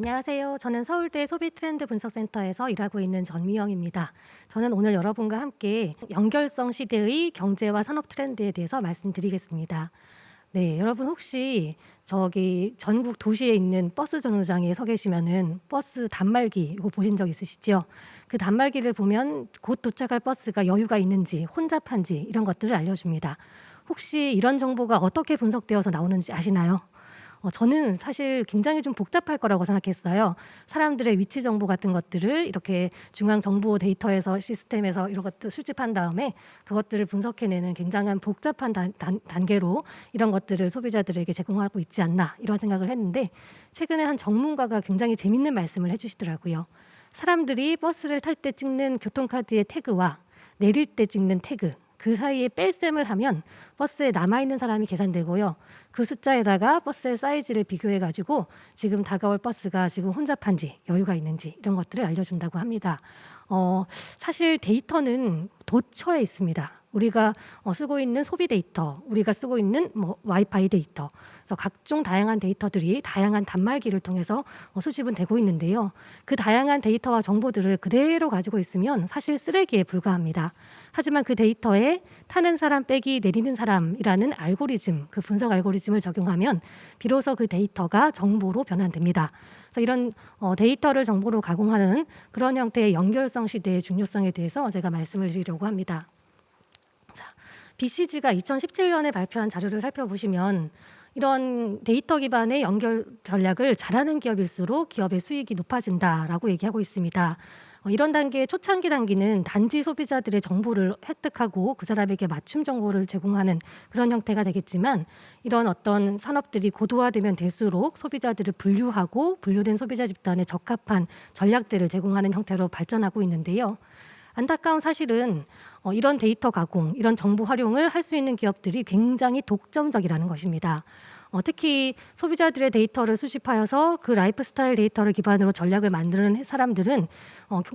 안녕하세요. 저는 서울대 소비트렌드 분석센터에서 일하고 있는 전미영입니다. 저는 오늘 여러분과 함께 연결성 시대의 경제와 산업 트렌드에 대해서 말씀드리겠습니다. 네, 여러분 혹시 저기 전국 도시에 있는 버스 정류장에 서 계시면은 버스 단말기 이거 보신 적 있으시죠? 그 단말기를 보면 곧 도착할 버스가 여유가 있는지 혼잡한지 이런 것들을 알려줍니다. 혹시 이런 정보가 어떻게 분석되어서 나오는지 아시나요? 저는 사실 굉장히 좀 복잡할 거라고 생각했어요. 사람들의 위치 정보 같은 것들을 이렇게 중앙 정보 데이터에서 시스템에서 이런 것들 수집한 다음에 그것들을 분석해내는 굉장한 복잡한 단계로 이런 것들을 소비자들에게 제공하고 있지 않나 이런 생각을 했는데 최근에 한 전문가가 굉장히 재밌는 말씀을 해주시더라고요. 사람들이 버스를 탈 때 찍는 교통카드의 태그와 내릴 때 찍는 태그 그 사이에 뺄셈을 하면 버스에 남아있는 사람이 계산되고요. 그 숫자에다가 버스의 사이즈를 비교해가지고 지금 다가올 버스가 지금 혼잡한지 여유가 있는지 이런 것들을 알려준다고 합니다. 사실 데이터는 도처에 있습니다. 우리가 쓰고 있는 소비 데이터, 우리가 쓰고 있는 와이파이 데이터, 그래서 각종 다양한 데이터들이 다양한 단말기를 통해서 수집은 되고 있는데요. 그 다양한 데이터와 정보들을 그대로 가지고 있으면 사실 쓰레기에 불과합니다. 하지만 그 데이터에 타는 사람 빼기 내리는 사람이라는 알고리즘, 그 분석 알고리즘을 적용하면 비로소 그 데이터가 정보로 변환됩니다. 그래서 이런 데이터를 정보로 가공하는 그런 형태의 연결성 시대의 중요성에 대해서 제가 말씀을 드리려고 합니다. BCG가 2017년에 발표한 자료를 살펴보시면 이런 데이터 기반의 연결 전략을 잘하는 기업일수록 기업의 수익이 높아진다라고 얘기하고 있습니다. 이런 단계의 초창기 단계는 단지 소비자들의 정보를 획득하고 그 사람에게 맞춤 정보를 제공하는 그런 형태가 되겠지만 이런 어떤 산업들이 고도화되면 될수록 소비자들을 분류하고 분류된 소비자 집단에 적합한 전략들을 제공하는 형태로 발전하고 있는데요. 안타까운 사실은 이런 데이터 가공, 이런 정보 활용을 할 수 있는 기업들이 굉장히 독점적이라는 것입니다. 특히 소비자들의 데이터를 수집하여서 그 라이프 스타일 데이터를 기반으로 전략을 만드는 사람들은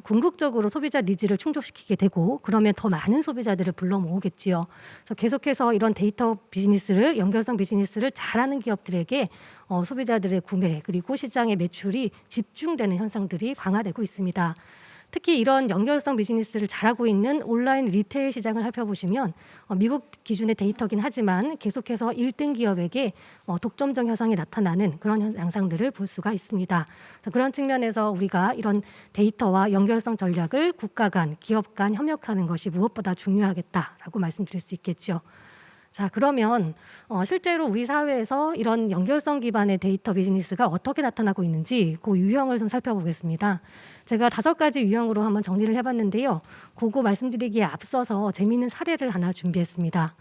궁극적으로 소비자 니즈를 충족시키게 되고 그러면 더 많은 소비자들을 불러 모으겠지요. 그래서 계속해서 이런 데이터 비즈니스를 연결성 비즈니스를 잘하는 기업들에게 소비자들의 구매 그리고 시장의 매출이 집중되는 현상들이 강화되고 있습니다. 특히 이런 연결성 비즈니스를 잘하고 있는 온라인 리테일 시장을 살펴보시면 미국 기준의 데이터긴 하지만 계속해서 1등 기업에게 독점적 현상이 나타나는 그런 양상들을 볼 수가 있습니다. 그런 측면에서 우리가 이런 데이터와 연결성 전략을 국가 간, 기업 간 협력하는 것이 무엇보다 중요하겠다라고 말씀드릴 수 있겠죠. 자, 그러면 실제로 우리 사회에서 이런 연결성 기반의 데이터 비즈니스가 어떻게 나타나고 있는지 그 유형을 좀 살펴보겠습니다. 제가 5가지 유형으로 한번 정리를 해봤는데요. 그거 말씀드리기에 앞서서 재미있는 사례를 하나 준비했습니다.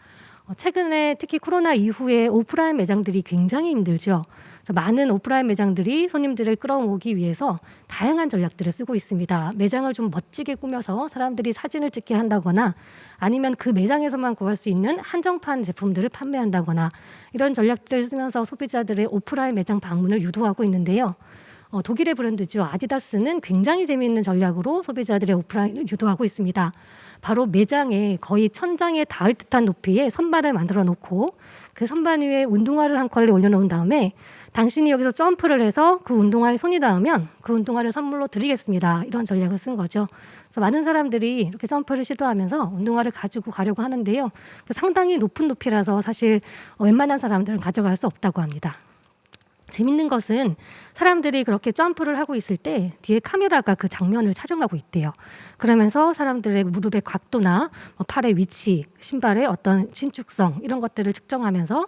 최근에 특히 코로나 이후에 오프라인 매장들이 굉장히 힘들죠. 많은 오프라인 매장들이 손님들을 끌어모으기 위해서 다양한 전략들을 쓰고 있습니다. 매장을 좀 멋지게 꾸며서 사람들이 사진을 찍게 한다거나 아니면 그 매장에서만 구할 수 있는 한정판 제품들을 판매한다거나 이런 전략들을 쓰면서 소비자들의 오프라인 매장 방문을 유도하고 있는데요. 독일의 브랜드죠. 아디다스는 굉장히 재미있는 전략으로 소비자들의 오프라인을 유도하고 있습니다. 바로 매장에 거의 천장에 닿을 듯한 높이의 선반을 만들어 놓고 그 선반 위에 운동화를 한 컬레 올려놓은 다음에 당신이 여기서 점프를 해서 그 운동화에 손이 닿으면 그 운동화를 선물로 드리겠습니다. 이런 전략을 쓴 거죠. 그래서 많은 사람들이 이렇게 점프를 시도하면서 운동화를 가지고 가려고 하는데요. 상당히 높은 높이라서 사실 웬만한 사람들은 가져갈 수 없다고 합니다. 재밌는 것은 사람들이 그렇게 점프를 하고 있을 때 뒤에 카메라가 그 장면을 촬영하고 있대요. 그러면서 사람들의 무릎의 각도나 팔의 위치, 신발의 어떤 신축성 이런 것들을 측정하면서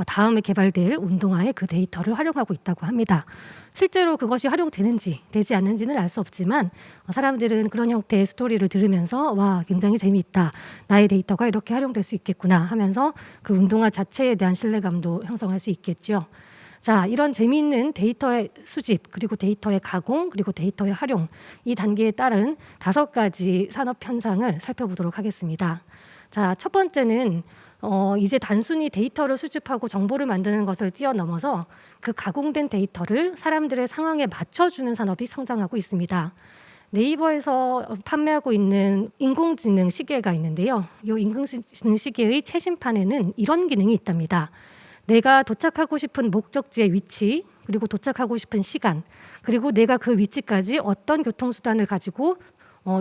다음에 개발될 운동화의 그 데이터를 활용하고 있다고 합니다. 실제로 그것이 활용되는지 되지 않는지는 알 수 없지만 사람들은 그런 형태의 스토리를 들으면서 와 굉장히 재미있다. 나의 데이터가 이렇게 활용될 수 있겠구나 하면서 그 운동화 자체에 대한 신뢰감도 형성할 수 있겠죠. 자, 이런 재미있는 데이터의 수집, 그리고 데이터의 가공, 그리고 데이터의 활용 이 단계에 따른 5가지 산업 현상을 살펴보도록 하겠습니다. 자, 첫 번째는 이제 단순히 데이터를 수집하고 정보를 만드는 것을 뛰어넘어서 그 가공된 데이터를 사람들의 상황에 맞춰주는 산업이 성장하고 있습니다. 네이버에서 판매하고 있는 인공지능 시계가 있는데요. 이 인공지능 시계의 최신판에는 이런 기능이 있답니다. 내가 도착하고 싶은 목적지의 위치 그리고 도착하고 싶은 시간, 그리고 내가 그 위치까지 어떤 교통수단을 가지고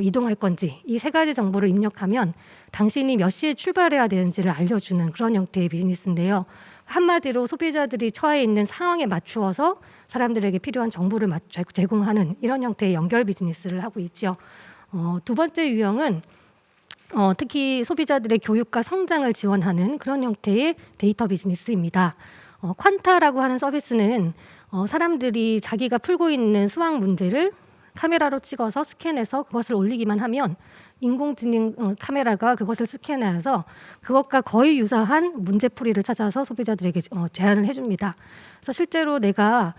이동할 건지, 이 세 가지 정보를 입력하면 당신이 몇 시에 출발해야 되는지를 알려주는 그런 형태의 비즈니스인데요. 한마디로 소비자들이 처해 있는 상황에 맞추어서 사람들에게 필요한 정보를 제공하는 이런 형태의 연결 비즈니스를 하고 있죠. 두 번째 유형은 특히 소비자들의 교육과 성장을 지원하는 그런 형태의 데이터 비즈니스입니다. 퀀타라고 하는 서비스는 사람들이 자기가 풀고 있는 수학 문제를 카메라로 찍어서 스캔해서 그것을 올리기만 하면 인공지능 카메라가 그것을 스캔해서 그것과 거의 유사한 문제풀이를 찾아서 소비자들에게 제안을 해줍니다. 그래서 실제로 내가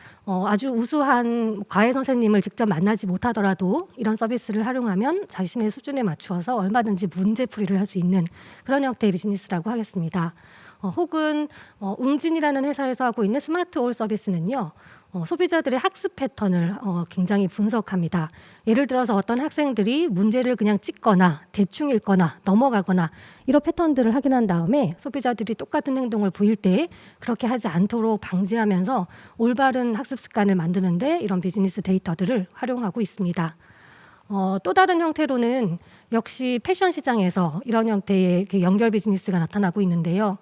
아주 우수한 과외 선생님을 직접 만나지 못하더라도 이런 서비스를 활용하면 자신의 수준에 맞추어서 얼마든지 문제풀이를 할 수 있는 그런 형태의 비즈니스라고 하겠습니다. 혹은 웅진이라는 회사에서 하고 있는 스마트홀 서비스는요. 소비자들의 학습 패턴을 굉장히 분석합니다. 예를 들어서 어떤 학생들이 문제를 그냥 찍거나 대충 읽거나 넘어가거나 이런 패턴들을 확인한 다음에 소비자들이 똑같은 행동을 보일 때 그렇게 하지 않도록 방지하면서 올바른 학습 습관을 만드는데 이런 비즈니스 데이터들을 활용하고 있습니다. 또 다른 형태로는 역시 패션 시장에서 이런 형태의 연결 비즈니스가 나타나고 있는데요.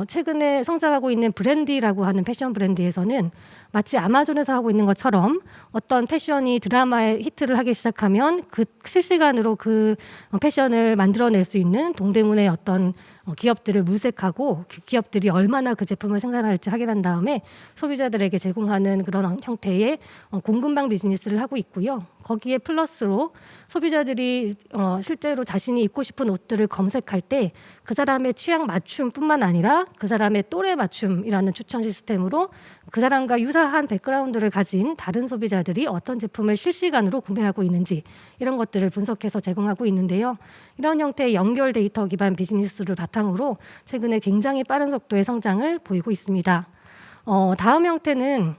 최근에 성장하고 있는 브랜디라고 하는 패션 브랜드에서는 마치 아마존에서 하고 있는 것처럼 어떤 패션이 드라마에 히트를 하기 시작하면 그 실시간으로 그 패션을 만들어낼 수 있는 동대문의 어떤 기업들을 물색하고 그 기업들이 얼마나 그 제품을 생산할지 확인한 다음에 소비자들에게 제공하는 그런 형태의 공급망 비즈니스를 하고 있고요. 거기에 플러스로 소비자들이 실제로 자신이 입고 싶은 옷들을 검색할 때 그 사람의 취향 맞춤뿐만 아니라 그 사람의 또래 맞춤이라는 추천 시스템으로 그 사람과 유사한 백그라운드를 가진 다른 소비자들이 어떤 제품을 실시간으로 구매하고 있는지 이런 것들을 분석해서 제공하고 있는데요. 이런 형태의 연결 데이터 기반 비즈니스를 바탕으로 최근에 굉장히 빠른 속도의 성장을 보이고 있습니다. 다음 형태는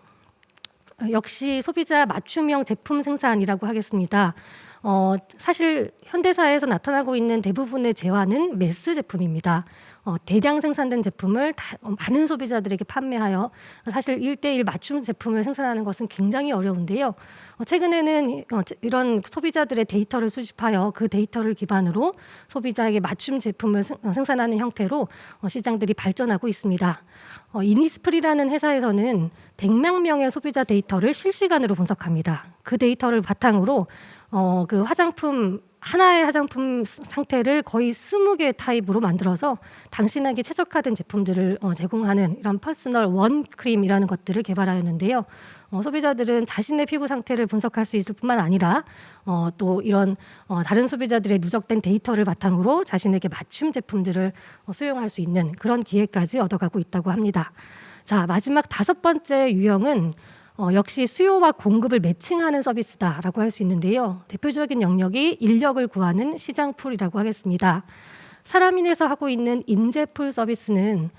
역시 소비자 맞춤형 제품 생산이라고 하겠습니다. 사실 현대사회에서 나타나고 있는 대부분의 재화는 매스 제품입니다. 대량 생산된 제품을 많은 소비자들에게 판매하여 사실 1:1 맞춤 제품을 생산하는 것은 굉장히 어려운데요. 최근에는 이런 소비자들의 데이터를 수집하여 그 데이터를 기반으로 소비자에게 맞춤 제품을 생산하는 형태로 시장들이 발전하고 있습니다. 이니스프리라는 회사에서는 100만 명의 소비자 데이터를 실시간으로 분석합니다. 그 데이터를 바탕으로 그 화장품 하나의 화장품 상태를 거의 20개 타입으로 만들어서 당신에게 최적화된 제품들을 제공하는 이런 퍼스널 원 크림이라는 것들을 개발하였는데요. 소비자들은 자신의 피부 상태를 분석할 수 있을 뿐만 아니라 또 이런 다른 소비자들의 누적된 데이터를 바탕으로 자신에게 맞춤 제품들을 수용할 수 있는 그런 기회까지 얻어가고 있다고 합니다. 자, 마지막 5번째 유형은 역시 수요와 공급을 매칭하는 서비스다라고 할 수 있는데요. 대표적인 영역이 인력을 구하는 시장풀이라고 하겠습니다. 사람인에서 하고 있는 인재풀 서비스는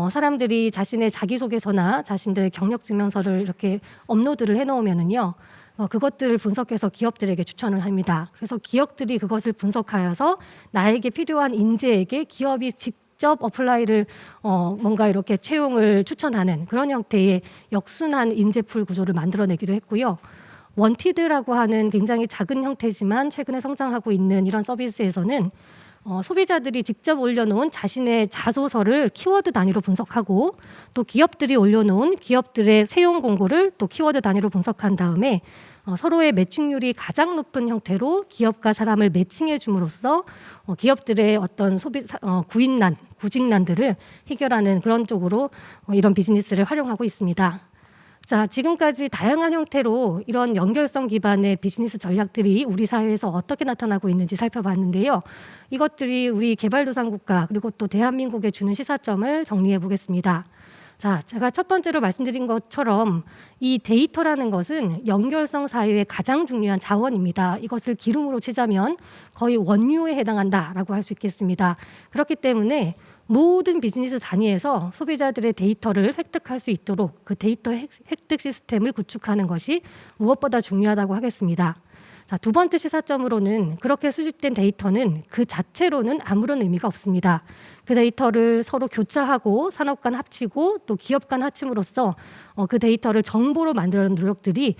사람들이 자신의 자기소개서나 자신들의 경력증명서를 이렇게 업로드를 해놓으면은요. 그것들을 분석해서 기업들에게 추천을 합니다. 그래서 기업들이 그것을 분석하여서 나에게 필요한 인재에게 기업이 직접 어플라이를 뭔가 이렇게 채용을 추천하는 그런 형태의 역순환 인재풀 구조를 만들어내기도 했고요. 원티드라고 하는 굉장히 작은 형태지만 최근에 성장하고 있는 이런 서비스에서는 소비자들이 직접 올려놓은 자신의 자소서를 키워드 단위로 분석하고 또 기업들이 올려놓은 기업들의 채용 공고를 또 키워드 단위로 분석한 다음에 서로의 매칭률이 가장 높은 형태로 기업과 사람을 매칭해 줌으로써 기업들의 어떤 구직난들을 해결하는 그런 쪽으로 이런 비즈니스를 활용하고 있습니다. 자, 지금까지 다양한 형태로 이런 연결성 기반의 비즈니스 전략들이 우리 사회에서 어떻게 나타나고 있는지 살펴봤는데요. 이것들이 우리 개발도상국가 그리고 또 대한민국에 주는 시사점을 정리해 보겠습니다. 자, 제가 첫 번째로 말씀드린 것처럼 이 데이터라는 것은 연결성 사회의 가장 중요한 자원입니다. 이것을 기름으로 치자면 거의 원유에 해당한다라고 할 수 있겠습니다. 그렇기 때문에 모든 비즈니스 단위에서 소비자들의 데이터를 획득할 수 있도록 그 데이터 획득 시스템을 구축하는 것이 무엇보다 중요하다고 하겠습니다. 자, 두 번째 시사점으로는 그렇게 수집된 데이터는 그 자체로는 아무런 의미가 없습니다. 그 데이터를 서로 교차하고 산업 간 합치고 또 기업 간 합침으로써 그 데이터를 정보로 만드는 노력들이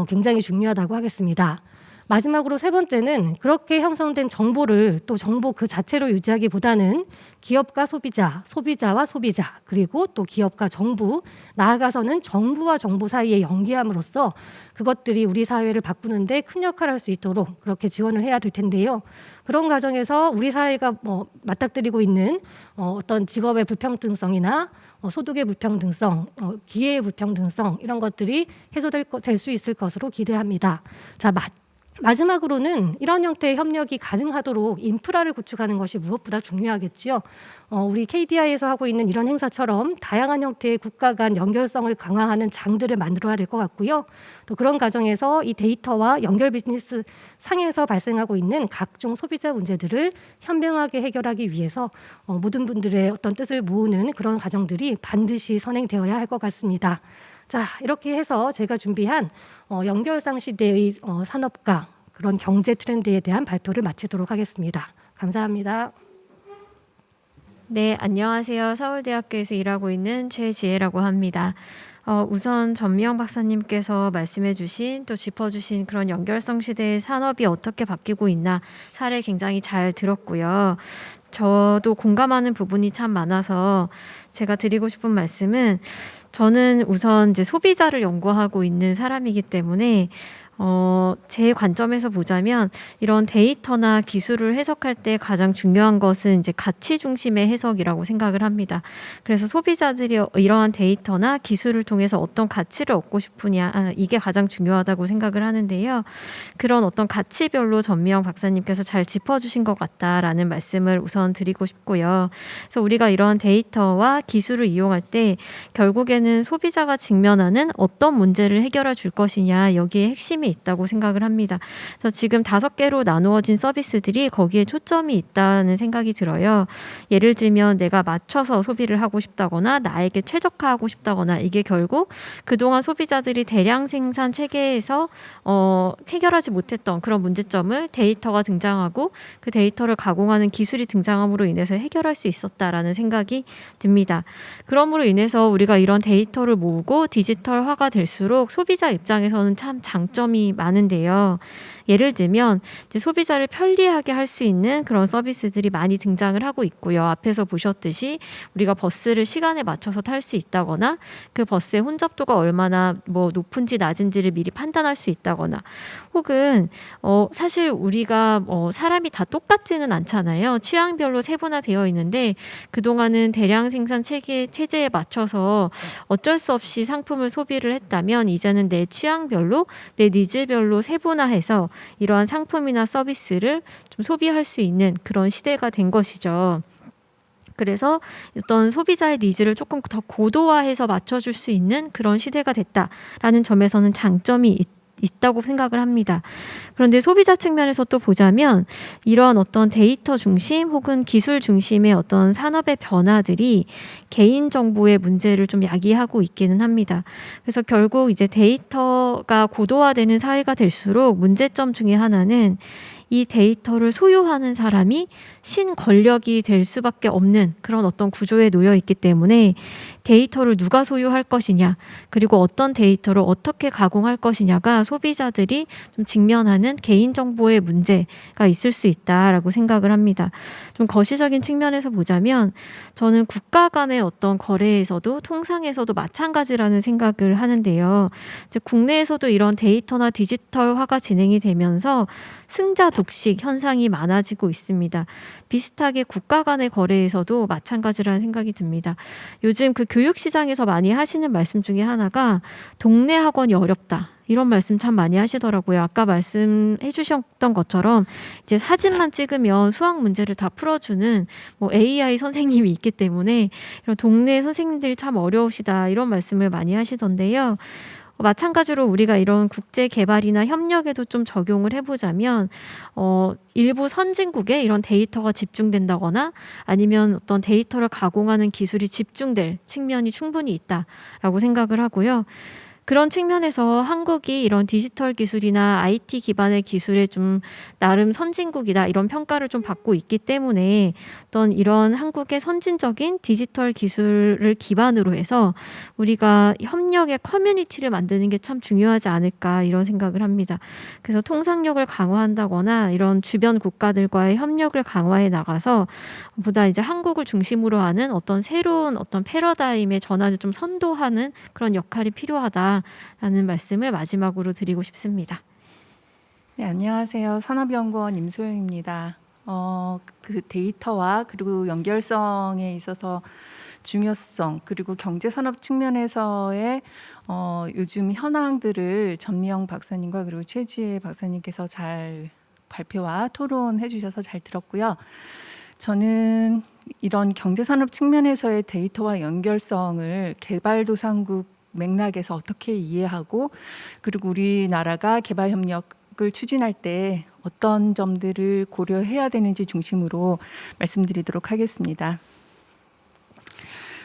굉장히 중요하다고 하겠습니다. 마지막으로 세 번째는 그렇게 형성된 정보를 또 정보 그 자체로 유지하기보다는 기업과 소비자, 소비자와 소비자, 그리고 또 기업과 정부, 나아가서는 정부와 정부 사이에 연계함으로써 그것들이 우리 사회를 바꾸는데 큰 역할을 할 수 있도록 그렇게 지원을 해야 될 텐데요. 그런 과정에서 우리 사회가 맞닥뜨리고 있는 어떤 직업의 불평등성이나 소득의 불평등성, 기회의 불평등성 이런 것들이 해소될 수 있을 것으로 기대합니다. 자, 마지막으로는 이런 형태의 협력이 가능하도록 인프라를 구축하는 것이 무엇보다 중요하겠지요. 우리 KDI에서 하고 있는 이런 행사처럼 다양한 형태의 국가 간 연결성을 강화하는 장들을 만들어야 될 것 같고요. 또 그런 과정에서 이 데이터와 연결 비즈니스 상에서 발생하고 있는 각종 소비자 문제들을 현명하게 해결하기 위해서 모든 분들의 어떤 뜻을 모으는 그런 과정들이 반드시 선행되어야 할 것 같습니다. 자, 이렇게 해서 제가 준비한 연결상 시대의 산업과 그런 경제 트렌드에 대한 발표를 마치도록 하겠습니다. 감사합니다. 네, 안녕하세요. 서울대학교에서 일하고 있는 최지혜라고 합니다. 우선 전미영 박사님께서 말씀해주신 또 짚어주신 그런 연결성 시대의 산업이 어떻게 바뀌고 있나 사례 굉장히 잘 들었고요. 저도 공감하는 부분이 참 많아서 제가 드리고 싶은 말씀은 저는 우선 이제 소비자를 연구하고 있는 사람이기 때문에 제 관점에서 보자면 이런 데이터나 기술을 해석할 때 가장 중요한 것은 이제 가치 중심의 해석이라고 생각을 합니다. 그래서 소비자들이 이러한 데이터나 기술을 통해서 어떤 가치를 얻고 싶으냐, 이게 가장 중요하다고 생각을 하는데요. 그런 어떤 가치별로 전미영 박사님께서 잘 짚어주신 것 같다라는 말씀을 우선 드리고 싶고요. 그래서 우리가 이러한 데이터와 기술을 이용할 때 결국에는 소비자가 직면하는 어떤 문제를 해결해 줄 것이냐, 여기에 핵심이 있다고 생각을 합니다. 그래서 지금 5개로 나누어진 서비스들이 거기에 초점이 있다는 생각이 들어요. 예를 들면 내가 맞춰서 소비를 하고 싶다거나 나에게 최적화하고 싶다거나 이게 결국 그동안 소비자들이 대량 생산 체계에서 해결하지 못했던 그런 문제점을 데이터가 등장하고 그 데이터를 가공하는 기술이 등장함으로 인해서 해결할 수 있었다라는 생각이 듭니다. 그러므로 인해서 우리가 이런 데이터를 모으고 디지털화가 될수록 소비자 입장에서는 참 장점이 많은데요. 예를 들면 이제 소비자를 편리하게 할 수 있는 그런 서비스들이 많이 등장을 하고 있고요. 앞에서 보셨듯이 우리가 버스를 시간에 맞춰서 탈 수 있다거나 그 버스의 혼잡도가 얼마나 높은지 낮은지를 미리 판단할 수 있다거나 혹은 사실 우리가 사람이 다 똑같지는 않잖아요. 취향별로 세분화되어 있는데 그동안은 대량 생산 체제에 맞춰서 어쩔 수 없이 상품을 소비를 했다면 이제는 내 취향별로 내 니즈별로 세분화해서 이러한 상품이나 서비스를 좀 소비할 수 있는 그런 시대가 된 것이죠. 그래서 어떤 소비자의 니즈를 조금 더 고도화해서 맞춰줄 수 있는 그런 시대가 됐다라는 점에서는 장점이 있다고 생각을 합니다. 그런데 소비자 측면에서 또 보자면 이러한 어떤 데이터 중심 혹은 기술 중심의 어떤 산업의 변화들이 개인정보의 문제를 좀 야기하고 있기는 합니다. 그래서 결국 이제 데이터가 고도화되는 사회가 될수록 문제점 중에 하나는 이 데이터를 소유하는 사람이 신권력이 될 수밖에 없는 그런 어떤 구조에 놓여 있기 때문에 데이터를 누가 소유할 것이냐 그리고 어떤 데이터를 어떻게 가공할 것이냐가 소비자들이 좀 직면하는 개인정보의 문제가 있을 수 있다라고 생각을 합니다. 좀 거시적인 측면에서 보자면 저는 국가 간의 어떤 거래에서도 통상에서도 마찬가지라는 생각을 하는데요. 이제 국내에서도 이런 데이터나 디지털화가 진행이 되면서 승자 독식 현상이 많아지고 있습니다. 비슷하게 국가 간의 거래에서도 마찬가지라는 생각이 듭니다. 요즘 그 교육시장에서 많이 하시는 말씀 중에 하나가 동네 학원이 어렵다. 이런 말씀 참 많이 하시더라고요. 아까 말씀해 주셨던 것처럼 이제 사진만 찍으면 수학 문제를 다 풀어주는 AI 선생님이 있기 때문에 이런 동네 선생님들이 참 어려우시다. 이런 말씀을 많이 하시던데요. 마찬가지로 우리가 이런 국제 개발이나 협력에도 좀 적용을 해보자면 일부 선진국에 이런 데이터가 집중된다거나 아니면 어떤 데이터를 가공하는 기술이 집중될 측면이 충분히 있다라고 생각을 하고요. 그런 측면에서 한국이 이런 디지털 기술이나 IT 기반의 기술에 좀 나름 선진국이다 이런 평가를 좀 받고 있기 때문에 어떤 이런 한국의 선진적인 디지털 기술을 기반으로 해서 우리가 협력의 커뮤니티를 만드는 게 참 중요하지 않을까 이런 생각을 합니다. 그래서 통상력을 강화한다거나 이런 주변 국가들과의 협력을 강화해 나가서 보다 이제 한국을 중심으로 하는 어떤 새로운 어떤 패러다임의 전환을 좀 선도하는 그런 역할이 필요하다라는 말씀을 마지막으로 드리고 싶습니다. 네, 안녕하세요. 산업연구원 임소영입니다. 그 데이터와 그리고 연결성에 있어서 중요성 그리고 경제산업 측면에서의 요즘 현황들을 전미영 박사님과 그리고 최지혜 박사님께서 잘 발표와 토론해 주셔서 잘 들었고요. 저는 이런 경제산업 측면에서의 데이터와 연결성을 개발도상국 맥락에서 어떻게 이해하고 그리고 우리나라가 개발협력을 추진할 때 어떤 점들을 고려해야 되는지 중심으로 말씀드리도록 하겠습니다.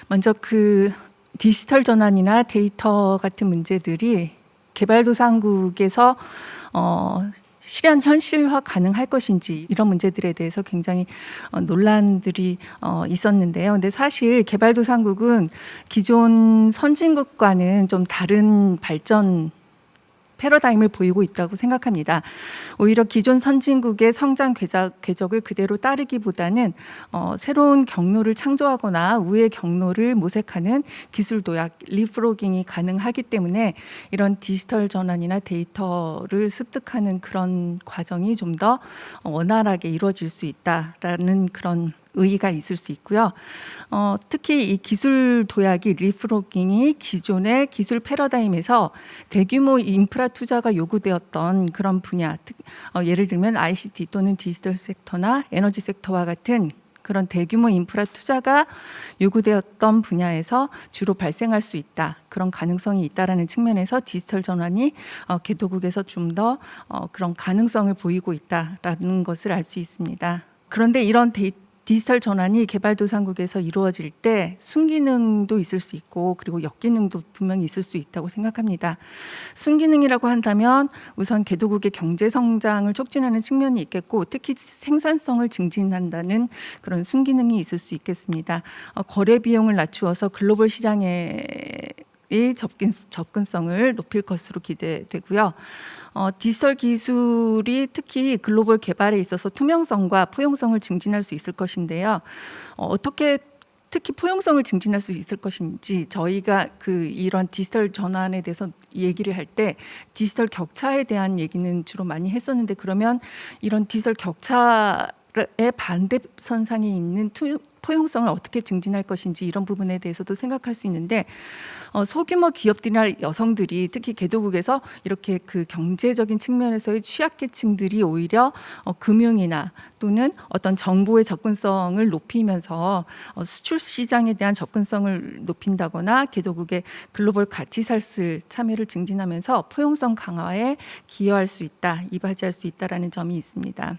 먼저 그 디지털 전환이나 데이터 같은 문제들이 개발도상국에서 실현 현실화 가능할 것인지 이런 문제들에 대해서 굉장히 논란들이 있었는데요. 근데 사실 개발도상국은 기존 선진국과는 좀 다른 발전 패러다임을 보이고 있다고 생각합니다. 오히려 기존 선진국의 성장 궤적을 그대로 따르기보다는 새로운 경로를 창조하거나 우회 경로를 모색하는 기술 도약, 리프로깅이 가능하기 때문에 이런 디지털 전환이나 데이터를 습득하는 그런 과정이 좀 더 원활하게 이루어질 수 있다라는 그런 의의가 있을 수 있고요. 특히 이 기술 도약이 리프로깅이 기존의 기술 패러다임에서 대규모 인프라 투자가 요구되었던 그런 분야, 예를 들면 ICT 또는 디지털 섹터나 에너지 섹터와 같은 그런 대규모 인프라 투자가 요구되었던 분야에서 주로 발생할 수 있다. 그런 가능성이 있다라는 측면에서 디지털 전환이 개도국에서 좀 더 그런 가능성을 보이고 있다라는 것을 알 수 있습니다. 그런데 이런 디지털 전환이 개발도상국에서 이루어질 때 순기능도 있을 수 있고 그리고 역기능도 분명히 있을 수 있다고 생각합니다. 순기능이라고 한다면 우선 개도국의 경제 성장을 촉진하는 측면이 있겠고 특히 생산성을 증진한다는 그런 순기능이 있을 수 있겠습니다. 거래 비용을 낮추어서 글로벌 시장의 접근성을 높일 것으로 기대되고요. 디지털 기술이 특히 글로벌 개발에 있어서 투명성과 포용성을 증진할 수 있을 것인데요. 어떻게 특히 포용성을 증진할 수 있을 것인지 저희가 이런 디지털 전환에 대해서 얘기를 할 때 디지털 격차에 대한 얘기는 주로 많이 했었는데 그러면 이런 디지털 격차의 반대선상에 있는 포용성을 어떻게 증진할 것인지 이런 부분에 대해서도 생각할 수 있는데 소규모 기업들이나 여성들이 특히 개도국에서 이렇게 그 경제적인 측면에서의 취약계층들이 오히려 금융이나 또는 어떤 정보의 접근성을 높이면서 수출 시장에 대한 접근성을 높인다거나 개도국의 글로벌 가치살슬 참여를 증진하면서 포용성 강화에 기여할 수 있다, 이바지할 수 있다라는 점이 있습니다.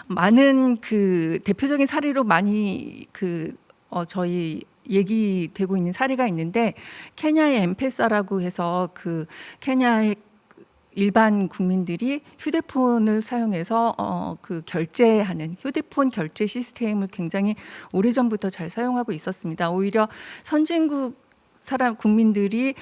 많은 그 대표적인 사례로 많이 저희 얘기되고 있는 사례가 있는데 케냐의 엠페사라고 해서 그 케냐의 일반 국민들이 휴대폰을 사용해서 결제하는 휴대폰 결제 시스템을 굉장히 오래전부터 잘 사용하고 있었습니다. 오히려 선진국 국민들이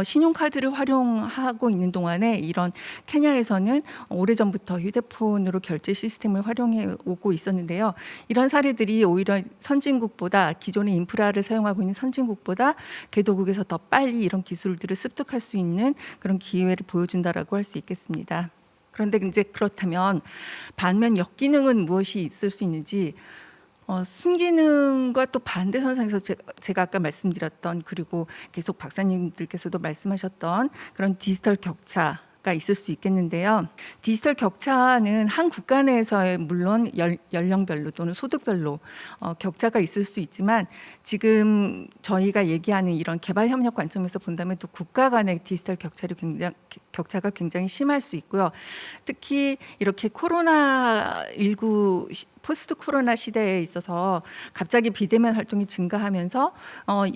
신용카드를 활용하고 있는 동안에 이런 케냐에서는 오래전부터 휴대폰으로 결제 시스템을 활용해 오고 있었는데요. 이런 사례들이 오히려 선진국보다 기존의 인프라를 사용하고 있는 선진국보다 개도국에서 더 빨리 이런 기술들을 습득할 수 있는 그런 기회를 보여준다라고 할 수 있겠습니다. 그런데 이제 그렇다면 반면 역기능은 무엇이 있을 수 있는지 순기능과 또 반대선상에서 제가 아까 말씀드렸던 그리고 계속 박사님들께서도 말씀하셨던 그런 디지털 격차가 있을 수 있겠는데요. 디지털 격차는 한 국가 내에서의 물론 연령별로 또는 소득별로 격차가 있을 수 있지만 지금 저희가 얘기하는 이런 개발협력 관점에서 본다면 또 국가 간의 디지털 격차가 굉장히 심할 수 있고요. 특히 이렇게 코로나19 포스트 코로나 시대에 있어서 갑자기 비대면 활동이 증가하면서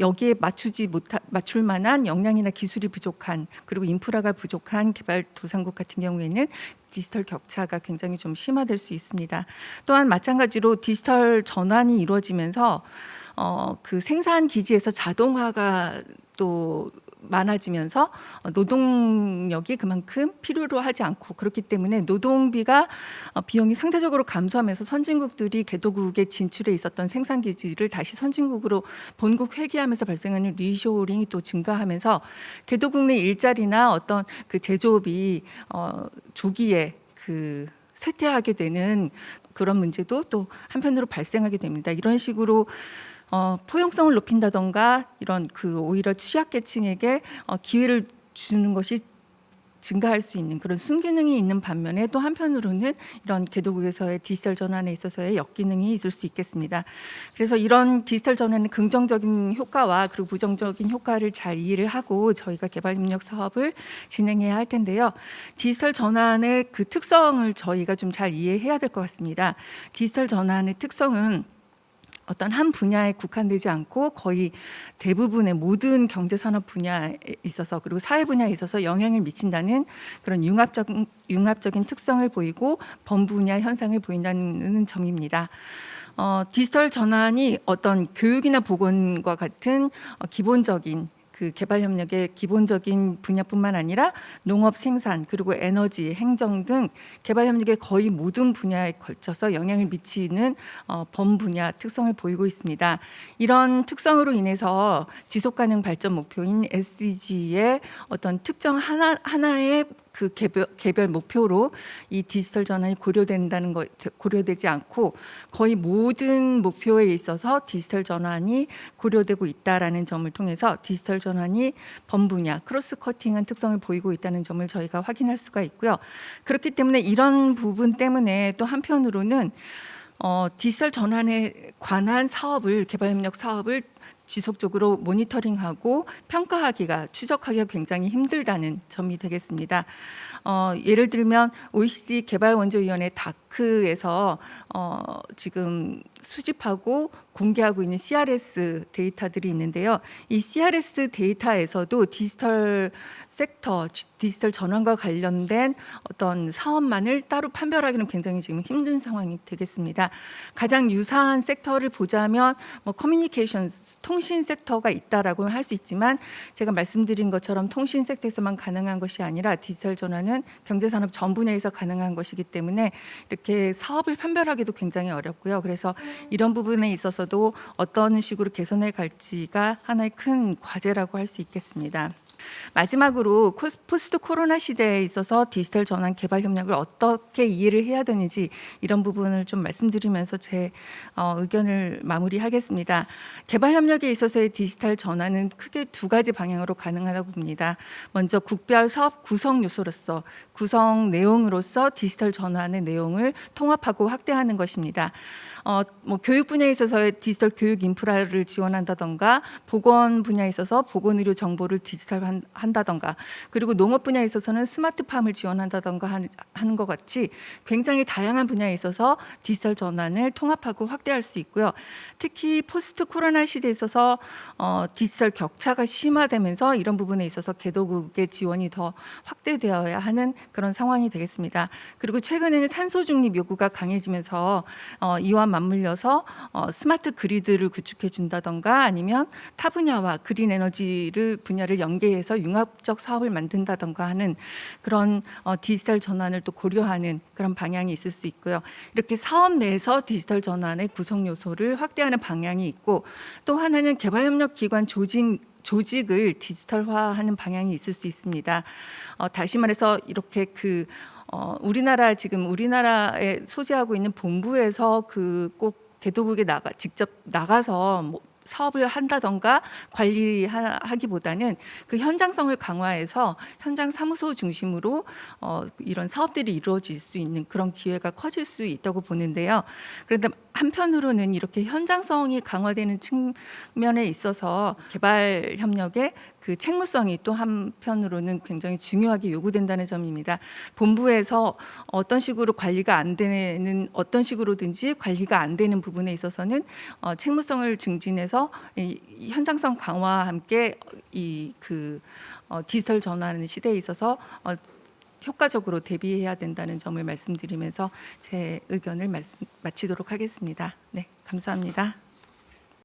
여기에 맞출 만한 역량이나 기술이 부족한, 그리고 인프라가 부족한 개발도상국 같은 경우에는 디지털 격차가 굉장히 좀 심화될 수 있습니다. 또한 마찬가지로 디지털 전환이 이루어지면서 그 생산 기지에서 자동화가 또 많아지면서 노동력이 그만큼 필요로 하지 않고, 그렇기 때문에 노동비가 비용이 상대적으로 감소하면서 선진국들이 개도국에 진출해 있었던 생산 기지를 다시 선진국으로 본국 회귀하면서 발생하는 리쇼링이 또 증가하면서 개도국 내 일자리나 어떤 그 제조업이 조기에 그 쇠퇴하게 되는 그런 문제도 또 한편으로 발생하게 됩니다. 이런 식으로 포용성을 높인다던가 이런 그 오히려 취약계층에게 기회를 주는 것이 증가할 수 있는 그런 순기능이 있는 반면에, 또 한편으로는 이런 개도국에서의 디지털 전환에 있어서의 역기능이 있을 수 있겠습니다. 그래서 이런 디지털 전환의 긍정적인 효과와 그리고 부정적인 효과를 잘 이해를 하고 저희가 개발협력 사업을 진행해야 할 텐데요. 디지털 전환의 그 특성을 저희가 좀 잘 이해해야 될 것 같습니다. 디지털 전환의 특성은 어떤 한 분야에 국한되지 않고 거의 대부분의 모든 경제산업 분야에 있어서, 그리고 사회 분야에 있어서 영향을 미친다는 그런 융합적인 특성을 보이고 범분야 현상을 보인다는 점입니다. 디지털 전환이 어떤 교육이나 보건과 같은 기본적인 그 개발 협력의 기본적인 분야뿐만 아니라 농업, 생산, 그리고 에너지, 행정 등 개발 협력의 거의 모든 분야에 걸쳐서 영향을 미치는 범분야 특성을 보이고 있습니다. 이런 특성으로 인해서 지속 가능 발전 목표인 SDG의 어떤 특정 하나의 그 개별 목표로 이 디지털 전환이 고려되지 않고 거의 모든 목표에 있어서 디지털 전환이 고려되고 있다라는 점을 통해서 디지털 전환이 범분야 크로스 커팅한 특성을 보이고 있다는 점을 저희가 확인할 수가 있고요. 그렇기 때문에 이런 부분 때문에 또 한편으로는 디지털 전환에 관한 사업을, 개발협력 사업을 지속적으로 모니터링하고 평가하기가, 추적하기가 굉장히 힘들다는 점이 되겠습니다. 예를 들면 OECD 개발원조위원회 다크에서 지금 수집하고 공개하고 있는 CRS 데이터들이 있는데요. 이 CRS 데이터에서도 디지털 섹터, 디지털 전환과 관련된 어떤 사업만을 따로 판별하기는 굉장히 지금 힘든 상황이 되겠습니다. 가장 유사한 섹터를 보자면 커뮤니케이션, 통신 섹터가 있다라고 할 수 있지만, 제가 말씀드린 것처럼 통신 섹터에서만 가능한 것이 아니라 디지털 전환은 경제산업 전 분야에서 가능한 것이기 때문에 이렇게 사업을 판별하기도 굉장히 어렵고요. 그래서 이런 부분에 있어서도 어떤 식으로 개선해 갈지가 하나의 큰 과제라고 할 수 있겠습니다. 마지막으로 포스트 코로나 시대에 있어서 디지털 전환 개발 협력을 어떻게 이해를 해야 되는지, 이런 부분을 좀 말씀드리면서 제 의견을 마무리하겠습니다. 개발 협력에 있어서의 디지털 전환은 크게 두 가지 방향으로 가능하다고 봅니다. 먼저 국별 사업 구성 요소로서, 구성 내용으로서 디지털 전환의 내용을 통합하고 확대하는 것입니다. 교육 분야에 있어서의 디지털 교육 인프라를 지원한다던가, 보건 분야에 있어서 보건 의료 정보를 디지털한다던가, 그리고 농업 분야에 있어서는 스마트팜을 지원한다던가 하는 것 같이 굉장히 다양한 분야에 있어서 디지털 전환을 통합하고 확대할 수 있고요. 특히 포스트 코로나 시대에 있어서 디지털 격차가 심화되면서 이런 부분에 있어서 개도국의 지원이 더 확대되어야 하는 그런 상황이 되겠습니다. 그리고 최근에는 탄소 중립 요구가 강해지면서 이와 맞물려서 스마트 그리드를 구축해 준다던가, 아니면 타 분야와 그린 에너지를 분야를 연계해서 융합적 사업을 만든다던가 하는 그런 디지털 전환을 또 고려하는 그런 방향이 있을 수 있고요. 이렇게 사업 내에서 디지털 전환의 구성 요소를 확대하는 방향이 있고, 또 하나는 개발협력기관 조직을 디지털화하는 방향이 있을 수 있습니다. 다시 말해서 이렇게 우리나라에 소재하고 있는 본부에서 꼭 개도국에 직접 나가서 사업을 한다던가 관리하기보다는 그 현장성을 강화해서 현장 사무소 중심으로 이런 사업들이 이루어질 수 있는 그런 기회가 커질 수 있다고 보는데요. 그런데 한편으로는 이렇게 현장성이 강화되는 측면에 있어서 개발 협력의 그 책무성이 또 한편으로는 굉장히 중요하게 요구된다는 점입니다. 본부에서 어떤 식으로 관리가 안 되는 어떤 식으로든지 관리가 안 되는 부분에 있어서는 책무성을 증진해서 이 현장성 강화와 함께 디지털 전환하는 시대에 있어서 효과적으로 대비해야 된다는 점을 말씀드리면서 제 의견을 마치도록 하겠습니다. 네, 감사합니다.